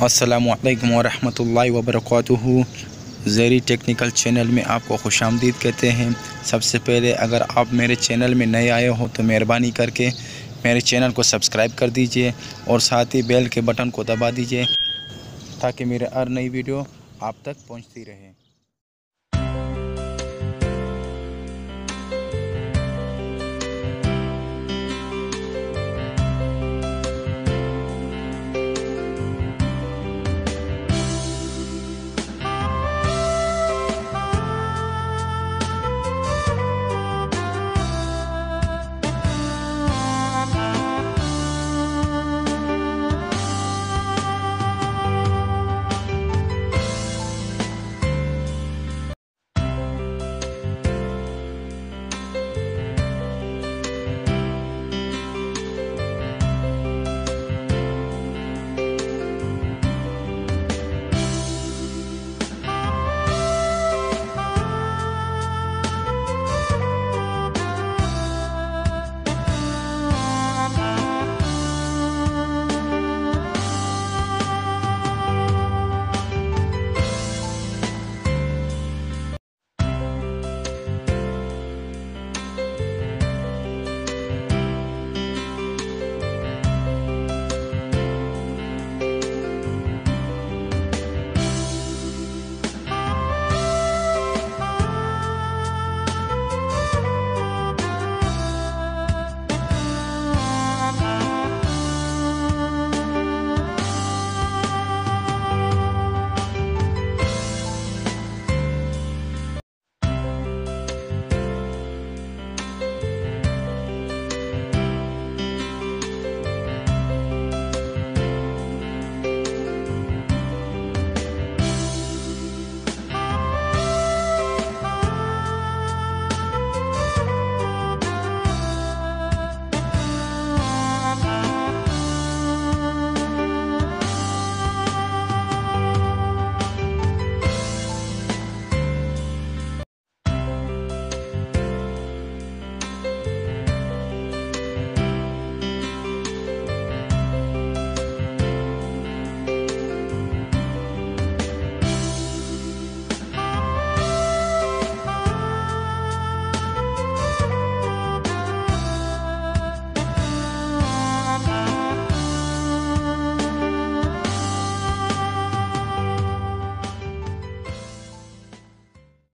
अस्सलामुअलैकुम वरहमतुल्लाहि वबरकातुहू। ज़ेरी टेक्निकल चैनल में आपको खुशामदीद कहते हैं। सबसे पहले अगर आप मेरे चैनल में नए आए हो तो मेहरबानी करके मेरे चैनल को सब्सक्राइब कर दीजिए और साथ ही बेल के बटन को दबा दीजिए ताकि मेरे हर नई वीडियो आप तक पहुंचती रहे।